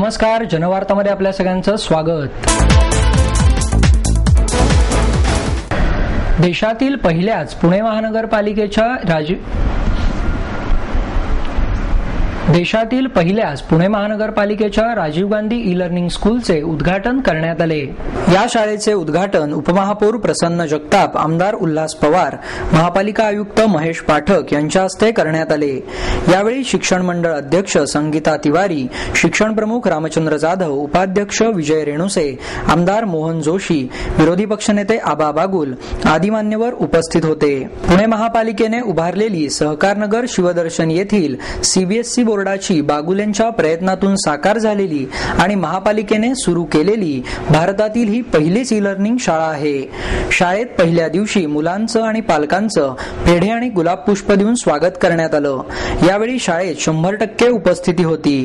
नमस्कार, जनवार्तामध्ये आपल्या सगळ्यांचं स्वागत। देशातील पहिल्याच पुणे महानगरपालिकेच्या राजीव गांधी ई लर्निंग स्कूलचे उद्घाटन करण्यात आले। या शाळेचे उद्घाटन उपमहापौर प्रसन्न जगताप, आमदार उल्हास पवार, महापालिका आयुक्त महेश पाठक यांच्या हस्ते करण्यात आले। यावेळी शिक्षण मंडळ अध्यक्ष संगीता तिवारी, शिक्षण प्रमुख रामचंद्र जाधव, उपाध्यक्ष विजय रेणुसे, आमदार मोहन जोशी, विरोधी पक्षनेते आबा बागुल आदी मान्यवर उपस्थित होते। पुणे महापालिकेने उभारलेली सहकारनगर शिवदर्शन येथील सीबीएसई बोर्डाची बागुल यांच्या प्रयत्नातून साकार झालेली आणि महापालिकेने सुरू केलेली भारतातील ही पहिलीच ई लर्निंग शाळा आहे। शाळेत पहिल्या दिवशी मुलांचं आणि पालकांचं पेढे आणि गुलाब पुष्प देऊन स्वागत करण्यात आलं। यावेळी शाळेत 100% उपस्थिती होती।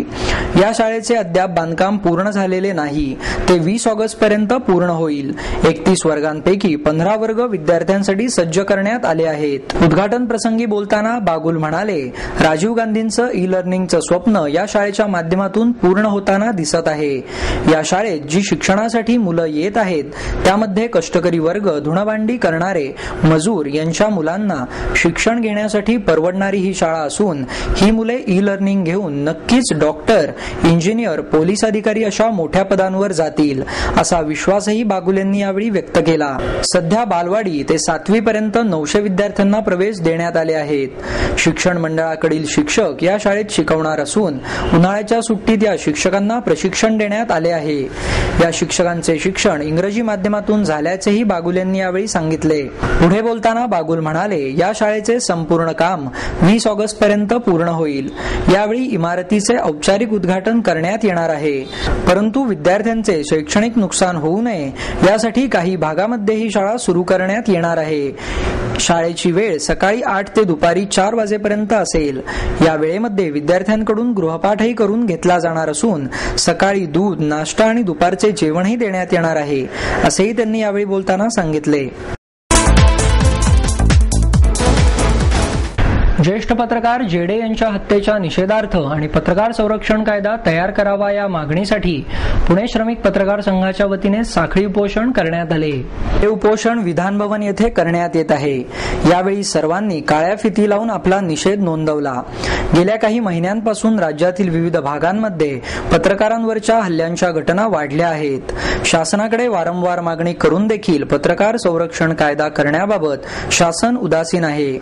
या शाळेचे अद्याप बांधकाम पूर्ण झालेले नाही, ते 20 ऑगस्ट पर्यंत पूर्ण होईल। 31 वर्गांपैकी 15 वर्ग विद्यार्थ्यांसाठी सज्ज करण्यात आले आहेत। उद्घाटन प्रसंगी बोलताना बागुल म्हणाले, राजीव गांधींचं ई लर्निंगचं स्वप्न या शाळेच्या माध्यमातून पूर्ण होताना दिसत आहे। या शाळेत जी शिक्षणासाठी मुलं येत आहेत त्यामध्ये कष्टकरी वर्ग, धुणभांडी करणारे मजूर यांच्या मुलांना शिक्षण घेण्यासाठी परवडणारी ही शाळा असून ही मुले ई लर्निंग घेऊन नक्कीच डॉक्टर, इंजिनियर, पोलीस अधिकारी अशा मोठ्या पदांवर जातील असा विश्वासही बागुल यांनी यावेळी व्यक्त केला। सध्या बालवाडी ते 7वी पर्यंत 900 विद्यार्थ्यांना प्रवेश देण्यात आले आहेत। शिक्षण मंडळाकडील शिक्षक या शाळेत शिकवणार असून उन्हाळ्याच्या सुट्टीत या शिक्षकांना प्रशिक्षण देण्यात आले आहे। या शिक्षकांचे शिक्षण इंग्रजी माध्यमातून झाल्याचेही बागुल यांनी यावेळी सांगितले। पुढे बोलताना बागुल म्हणाले, या शाळेचे संपूर्ण काम 20 ऑगस्ट पर्यंत पूर्ण होईल। यावेळी इमारतीचे औपचारिक उद्घाटन करण्यात येणार आहे, परंतु विद्यार्थ्यांचे शैक्षणिक नुकसान होऊ नये यासाठी काही भागामध्ये ही शाळा सुरू करण्यात येणार आहे। शाळेची वेळ सकाळी 8 ते दुपारी 4 वाजेपर्यंत असेल। या वेळेमध्ये विद्यार्थ्यांकडून गृहपाठही करून घेतला जाणार असून सकाळी दूध, नाश्ता आणि दुपारचे जेवणही देण्यात येणार आहे, असेही त्यांनी यावेळी बोलताना सांगितले। ज्येष्ठ पत्रकार जेडे यांच्या हत्येच्या निषेधार्थ आणि पत्रकार संरक्षण कायदा तयार करावा या मागणीसाठी पुणे श्रमिक पत्रकार संघाच्या वतीने साखळी उपोषण करण्यात आले। हे उपोषण विधान भवन येथे करण्यात येत आहे। यावेळी सर्वांनी काळ्या फिती लावून आपला निषेध नोंदवला। गेल्या काही महिन्यांपासून राज्यातील विविध भागांमध्ये पत्रकारांवरच्या हल्ल्यांच्या घटना वाढल्या आहेत। शासनाकडे वारंवार मागणी करून देखील पत्रकार संरक्षण कायदा करण्याबाबत शासन उदासीन आहे।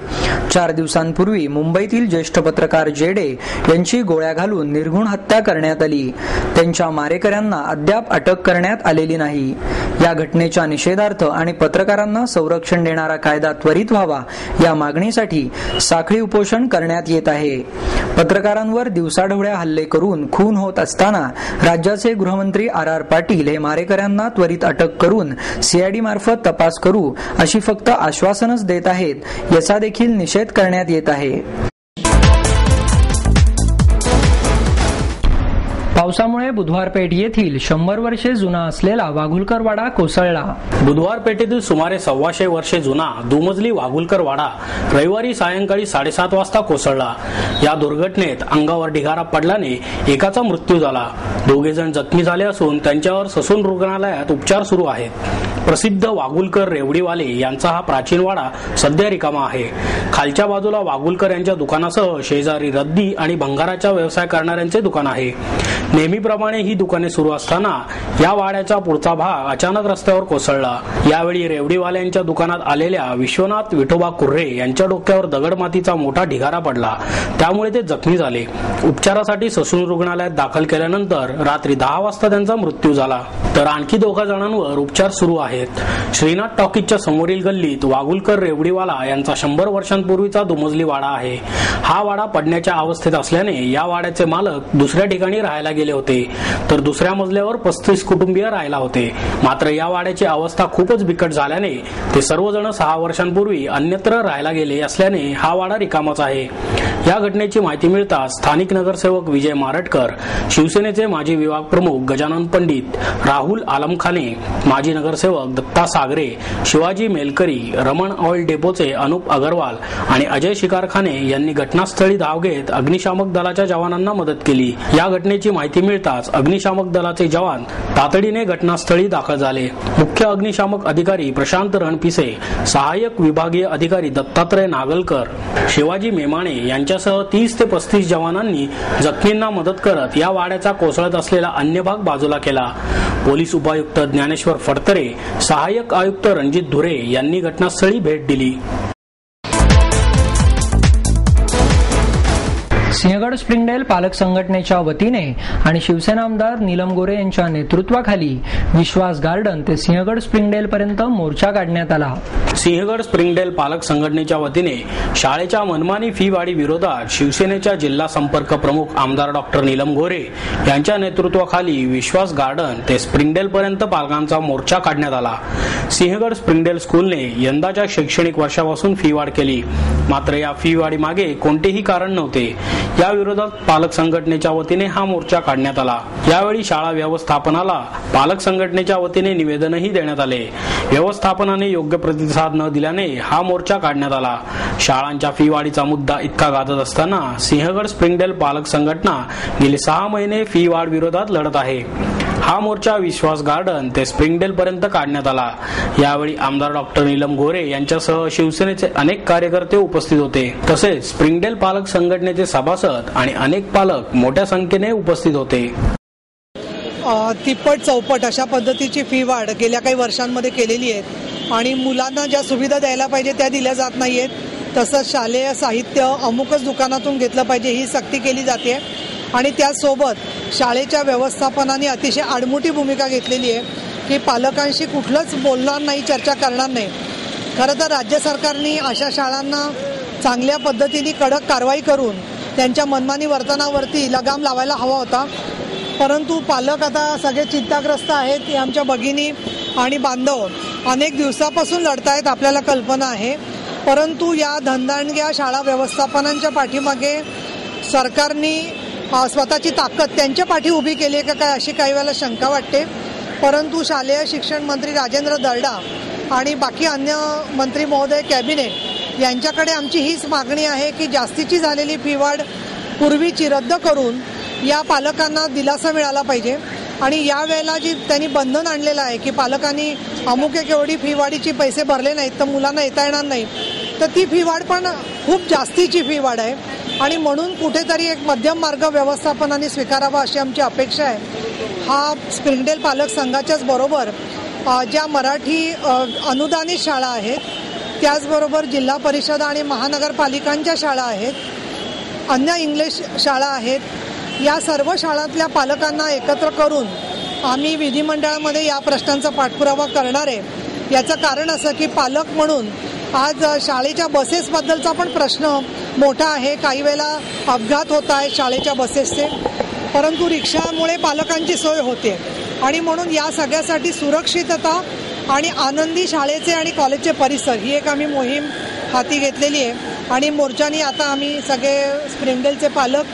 4 दिवसांपूर्वी मुंबईतील ज्येष्ठ पत्रकार जेडे यांची गोळ्या घालून निर्घृण हत्या करण्यात आली। त्यांच्या मारेकऱ्यांना अद्याप अटक करण्यात आलेली नाही। या घटनेच्या निषेधार्थ आणि पत्रकारांना संरक्षण देणारा कायदा त्वरित व्हावा या मागणीसाठी साखळी उपोषण करण्यात येत आहे। पत्रकारांवर दिवसाढवळ्या हल्ले करून खून होत असताना राज्याचे गृहमंत्री आर पाटील हे मारेकऱ्यांना त्वरित अटक करून सीआयडी मार्फत तपास करू अशी फक्त आश्वासनच देत आहेत, याचा देखील निषेध करण्यात येत आहे। पावसामुळे बुधवारपेठ येथील 100 वर्षे जुना असलेला वाघुलकर वाडा कोसळला। बुधवारपेठेतील सुमारे 125 वर्षे जुना दुमजली वाघुलकर वाडा रविवारी सायंकाळी 7:30 वाजता कोसळला। या दुर्घटनेत अंगावर ढिगारा पडल्याने एकाचा मृत्यू झाला। 2 जण जखमी झाले असून त्यांच्यावर ससून रुग्णालयात उपचार सुरू आहेत। प्रसिद्ध वाघुलकर रेवडीवाले यांचा हा प्राचीन वाडा सध्या रिकामा आहे। खालच्या बाजूला वाघुलकर यांच्या दुकानासह शेजारी रद्दी आणि भंगाराचा व्यवसाय करणाऱ्यांचे दुकान आहे। नेहमीप्रमाणे ही दुकाने सुरू असताना या वाड्याचा पुढचा भाग अचानक रस्त्यावर कोसळला। यावेळी रेवडीवाल्यांच्या दुकानात आलेल्या विश्वनाथ विठोबा कुर्रे यांच्या डोक्यावर दगडमातीचा मोठा ढिगारा पडला, त्यामुळे ते जखमी झाले। उपचारासाठी ससून रुग्णालयात दाखल केल्यानंतर रात्री 10 वाजता त्यांचा मृत्यू झाला, तर आणखी 2 जणांवर उपचार सुरू आहेत। श्रीनाथ टॉकीजच्या समोरील गल्लीत वाघुलकर रेवडीवाला यांचा 100 वर्षांपूर्वीचा दुमजली वाडा आहे। हा वाडा पडण्याच्या अवस्थेत असल्याने या वाड्याचे मालक दुसऱ्या ठिकाणी राहायला गेले होते, तर दुसऱ्या मजल्यावर 35 कुटुंबीय राहायला होते। मात्र या वाड्याची अवस्था खूपच बिकट झाल्याने ते सर्वजण 6 वर्षांपूर्वी अन्यत्र राहायला गेले असल्याने हा वाडा रिकामाच आहे। या घटनेची माहिती मिळताच स्थानिक नगरसेवक विजय मारटकर, शिवसेनेचे माजी विभाग प्रमुख गजानन पंडित, राहुल आलमखाने, माजी नगरसेवक दत्ता सागरे, शिवाजी मेलकरी, रमण ऑइल डेपोचे अनुप अगरवाल आणि अजय शिकारखाने यांनी घटनास्थळी धाव घेत अग्निशामक दलाच्या जवानांना मदत केली। या घटनेची माहिती माहिती मिळताच अग्निशामक दलाचे जवान तातडीने घटनास्थळी दाखल झाले. मुख्य अग्निशामक अधिकारी प्रशांत रणपिसे, सहाय्यक विभागीय अधिकारी दत्तात्रय नागलकर, शिवाजी मेमाणे यांच्यासह 30 ते 35 जवानांनी जखमींना मदत करत या वाड्याचा कोसळत असलेला अन्य भाग बाजूला केला. पोलीस उपायुक्त ज्ञानेश्वर फडतरे, सहाय्यक आयुक्त रणजित धुरे यांनी घटनास्थळी भेट दिली. सिंहगड स्प्रिंगडेल पालक संघटनेच्या वतीने आणि शिवसेना आमदार नीलम गोरे यांच्या नेतृत्वाखाली विश्वास गार्डन ते सिंहगड स्प्रिंगडेल पर्यंत मोर्चा काढण्यात आला. सिंहगड स्प्रिंगडेल पालक संघटनेच्या वतीने शाळेच्या मनमानी फी वाढी विरोधात शिवसेनेच्या जिल्हा संपर्क प्रमुख आमदार डॉक्टर नीलम गोरे यांच्या नेतृत्वाखाली विश्वास गार्डन ते स्प्रिंगडेल पर्यंत पालकांचा मोर्चा काढण्यात आला. सिंहगड स्प्रिंगडेल स्कूलने यंदाच्या शैक्षणिक वर्षापासून फी वाढ केली, मात्र या फी वाढीमागे कोणतेही कारण नव्हते. या विरोधात पालक संघटनेच्या वतीने हा मोर्चा काढण्यात आला. यावेळी शाळा व्यवस्थापनाला पालक संघटनेच्या वतीने निवेदनही देण्यात आले. व्यवस्थापनाने योग्य प्रतिसाद न दिल्याने हा मोर्चा काढण्यात आला. शाळांच्या फी वाढीचा मुद्दा इतका गाजत असताना सिंहगड स्प्रिंगडेल पालक संघटना गेले 6 महिने फी वाढ विरोधात लढत आहे. हा मोर्चा विश्वास गार्डन ते स्प्रिंगडेल पर्यंत काढण्यात आला. यावेळी आमदार डॉक्टर नीलम गोरे यांच्यासह शिवसेनेचे अनेक कार्यकर्ते उपस्थित होते. तसेच स्प्रिंगडेल पालक संघटनेचे सभासद आणि अनेक पालक मोठ्या संख्येने उपस्थित होते. तिप्पट चौपट अशा पद्धतीची फी वाढ गेल्या काही वर्षांमध्ये केलेली आहे आणि मुलांना ज्या सुविधा द्यायला पाहिजे त्या दिल्या जात नाहीयेत. तसंच शालेय साहित्य अमुकच दुकानातून घेतलं पाहिजे ही सक्ती केली जाते आणि त्यासोबत शाळेच्या व्यवस्थापनाने अतिशय आडमुठी भूमिका घेतलेली आहे की पालकांशी कुठलंच बोलणार नाही, चर्चा करणार नाही. खरं तर राज्य सरकारने अशा शाळांना चांगल्या पद्धतीने कडक कारवाई करून त्यांच्या मनमानी वर्तनावरती लगाम लावायला हवा होता. परंतु पालक आता सगळे चिंताग्रस्त आहेत. की आमच्या भगिनी आणि बांधव अनेक दिवसापासून लढतायत, आपल्याला कल्पना आहे. परंतु या धनदांडग्या शाळा व्यवस्थापनांच्या पाठीमागे सरकारने स्वतःची ताकद त्यांच्या पाठी उभी केली आहे का काय अशी काही वेळेला शंका वाटते. परंतु शालेय शिक्षण मंत्री राजेंद्र दर्डा आणि बाकी अन्य मंत्री महोदय, कॅबिनेट यांच्याकडे आमची हीच मागणी आहे की जास्तीची झालेली फी वाढ पूर्वीची रद्द करून या पालकांना दिलासा मिळाला पाहिजे. आणि यावेळेला जी त्यांनी बंधन आणलेलं आहे की पालकांनी अमुक एक एवढी फी वाढीची पैसे भरले नाहीत तर मुलांना येता येणार नाही, तर ती फी वाढ पण खूप जास्तीची फी वाढ आहे आणि म्हणून कुठेतरी एक मध्यम मार्ग व्यवस्थापनाने स्वीकारावा अशी आमची अपेक्षा आहे. हा स्प्रिंगडेल पालक संघाच्याच बरोबर ज्या मराठी अनुदानित शाळा आहेत, त्याचबरोबर जिल्हा परिषद आणि महानगरपालिकांच्या शाळा आहेत, अन्य इंग्लिश शाळा आहेत, या सर्व शाळांतल्या पालकांना एकत्र करून आम्ही विधिमंडळामध्ये या प्रश्नांचा पाठपुरावा करणार आहे. याचं कारण असं की पालक म्हणून आज शाळेच्या बसेसबद्दलचा पण प्रश्न मोठा आहे. काही वेळेला अपघात होत आहेत शाळेच्या बसेसचे, परंतु रिक्षामुळे पालकांची सोय होते आणि म्हणून या सगळ्यासाठी सुरक्षितता आणि आनंदी शाळेचे आणि कॉलेजचे परिसर ही एक आम्ही मोहीम हाती घेतलेली आहे. आणि मोर्चानी आता आम्ही सगळे स्प्रिंगडेलचे पालक,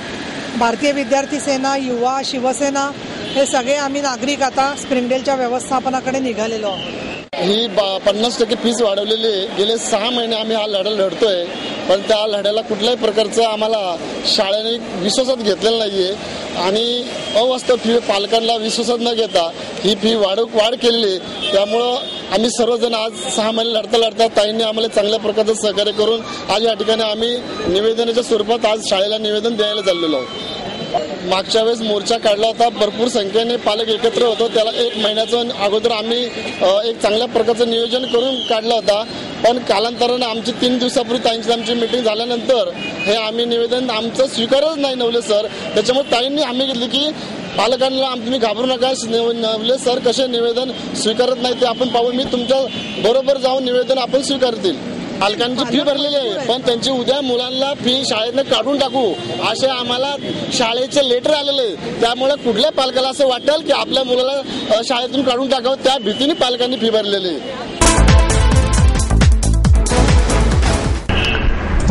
भारतीय विद्यार्थी सेना, युवा, शिवसेना हे सगळे आम्ही नागरिक आता स्प्रिंगडेलच्या व्यवस्थापनाकडे निघालेलो आहोत. ही 50% फीस वाढवलेली आहे. गेले 6 महिने आम्ही हा लढा लढतोय, पण त्या लढ्याला कुठल्याही प्रकारचा आम्हाला शाळेने विश्वासात घेतलेला नाहीये आणि अवास्तव फी पालकांना विश्वासात न घेता ही फी वाढ केलेली. त्यामुळं आम्ही सर्वजण आज 6 महिने लढता ताईंनी आम्हाला चांगल्या प्रकारचं सहकार्य करून आज या ठिकाणी आम्ही निवेदनाच्या स्वरूपात आज शाळेला निवेदन द्यायला चाललेलो आहोत. मागच्या वेळेस मोर्चा काढला होता, भरपूर संख्येने पालक एकत्र होतो. त्याला 1 महिन्याचं अगोदर आम्ही एक चांगल्या प्रकारचं नियोजन करून काढला होता, पण कालांतराने आमची 3 दिवसापूर्वी ताईंची आमची मीटिंग झाल्यानंतर हे आम्ही निवेदन आमचं स्वीकारच नाही नवले सर. त्याच्यामुळे ताईंनी आम्ही घेतली की पालकांना तुम्ही घाबरू नका, नवले सर कसे निवेदन स्वीकारत नाही ते आपण पाहू, मी तुमच्या बरोबर जाऊन निवेदन आपण स्वीकारतील. पालकांची फी भरलेली आहे, पण त्यांची उद्या मुलांना फी शाळेतनं काढून टाकू असे आम्हाला शाळेचे लेटर आलेले. त्यामुळे कुठल्या पालकाला असं वाटेल की आपल्या मुलाला शाळेतून काढून टाकावं, त्या भीतीने पालकांनी फी भरलेली.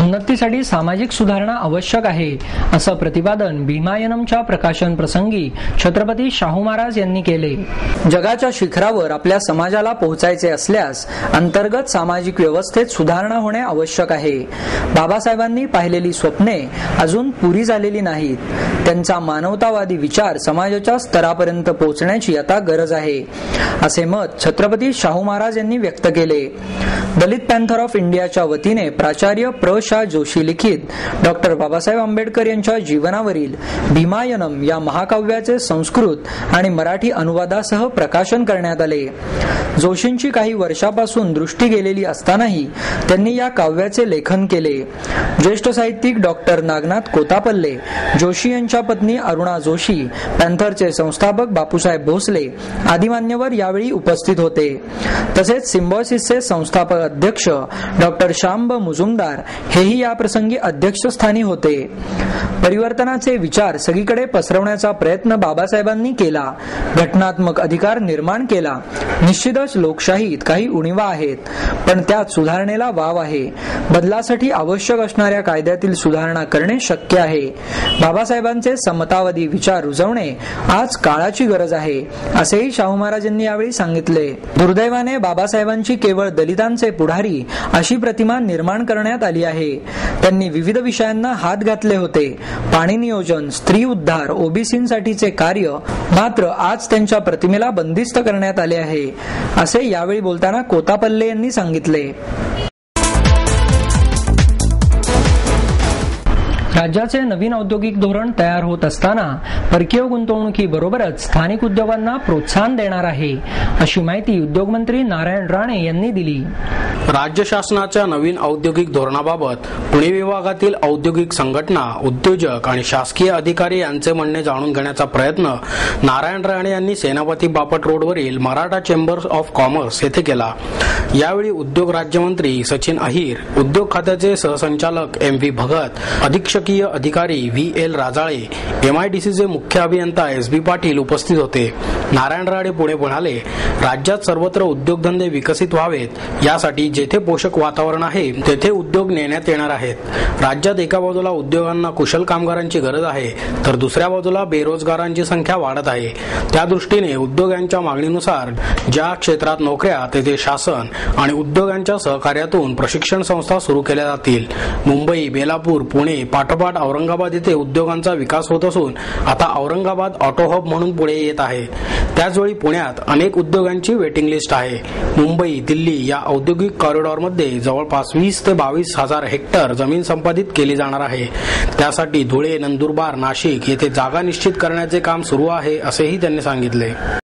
उन्नतीसाठी सामाजिक सुधारणा आवश्यक आहे असं प्रतिपादन भीमायनमच्या प्रकाशन प्रसंगी छत्रपती शाहू महाराज यांनी केले. जगाच्या शिखरावर आपल्या समाजाला पोहोचायचे असल्यास अंतर्गत सामाजिक व्यवस्थेत सुधारणा होणे आवश्यक आहे. बाबासाहेबांनी पाहिलेली स्वप्ने अजून पुरी झालेली नाहीत. त्यांचा मानवतावादी विचार समाजाच्या स्तरापर्यंत पोहोचण्याची आता गरज आहे, असे मत छत्रपती शाहू महाराज यांनी व्यक्त केले. दलित पॅन्थर ऑफ इंडियाच्या वतीने प्राचार्य प्र. शा. जोशी लिखित डॉक्टर बाबासाहेब आंबेडकर यांच्या जीवनावरील भीमायनम या महाकाव्याचे संस्कृत आणि मराठी अनुवादासह प्रकाशन करण्यात आले. जोशींची काही वर्षापासून दृष्टी गेलेली असतानाही त्यांनी या काव्याचे लेखन केले. ज्येष्ठ साहित्यिक डॉक्टर नागनाथ कोतापल्ले, जोशी यांच्या पत्नी अरुणा जोशी, पॅन्थरचे संस्थापक बापूसाहेब भोसले आदी मान्यवर यावेळी उपस्थित होते. तसेच सिम्बॉयसिसचे संस्थापक अध्यक्ष डॉक्टर शांब मुजुमदार हेही या प्रसंगी अध्यक्षस्थानी होते. परिवर्तनाचे विचार सगळीकडे पसरवण्याचा प्रयत्न बाबासाहेबांनी केला. घटनात्मक अधिकार निर्माण केला. निश्चितच लोकशाहीत काही उणीवा आहेत, पण त्यात सुधारणेला वाव आहे. बदलासाठी आवश्यक असणाऱ्या कायद्यातील सुधारणा करणे शक्य आहे. बाबासाहेबांचे समतावादी विचार रुजवणे आज काळाची गरज आहे, असेही शाहू महाराज यांनी यावेळी सांगितले. दुर्दैवाने बाबासाहेबांची केवळ दलितांचे पुढारी अशी प्रतिमा निर्माण करण्यात आली आहे. त्यांनी विविध विषयांना हात घातले होते. पाणी नियोजन, स्त्री उद्धार, ओबीसींसाठीचे कार्य, मात्र आज त्यांच्या प्रतिमेला बंदिस्त करण्यात आले आहे, असे यावेळी बोलताना कोतापल्ले यांनी सांगितले. राज्याचे नवीन औद्योगिक धोरण तयार होत असताना परकीय गुंतवणुकीबरोबरच स्थानिक उद्योगांना प्रोत्साहन देणार आहे, अशी माहिती उद्योगमंत्री नारायण राणे यांनी दिली. राज्य शासनाच्या नवीन औद्योगिक धोरणाबाबत पुणे विभागातील औद्योगिक संघटना, उद्योजक आणि शासकीय अधिकारी यांचे म्हणणे जाणून घेण्याचा प्रयत्न नारायण राणे यांनी सेनापती बापट रोडवरील मराठा चेंबर ऑफ कॉमर्स येथे केला. यावेळी उद्योग राज्यमंत्री सचिन अहिर, उद्योग खात्याचे सहसंचालक एम व्ही भगत, अधीक्षकीय अधिकारी व्ही एल राजाळे, एमआयडीसीचे मुख्य अभियंता एस बी पाटील उपस्थित होते. नारायण राणे पुढे म्हणाले, राज्यात सर्वत्र उद्योगधंदे विकसित व्हावेत यासाठी जेथे पोषक वातावरण आहे तेथे उद्योग नेण्यात येणार आहेत. राज्यात एका बाजूला उद्योगांना कुशल कामगारांची गरज आहे, तर दुसऱ्या बाजूला बेरोजगारांची संख्या वाढत आहे. त्या दृष्टीने उद्योगांच्या मागणीनुसार ज्या क्षेत्रात नोकऱ्या तेथे शासन आणि उद्योगांच्या सहकार्यातून प्रशिक्षण संस्था सुरू केल्या जातील. मुंबई, बेलापूर, पुणे पाठोपाठ औरंगाबाद येथे उद्योगांचा विकास होत असून आता औरंगाबाद ऑटो हब म्हणून पुढे येत आहे. त्याचवेळी पुण्यात अनेक उद्योगांची वेटिंग लिस्ट आहे. मुंबई, दिल्ली या औद्योगिक कॉरिडॉरमध्ये जवळपास 20 ते 22,000 हेक्टर जमीन संपादित केली जाणार आहे. त्यासाठी धुळे, नंदुरबार, नाशिक येथे जागा निश्चित करण्याचे काम सुरू आहे, असेही त्यांनी सांगितले.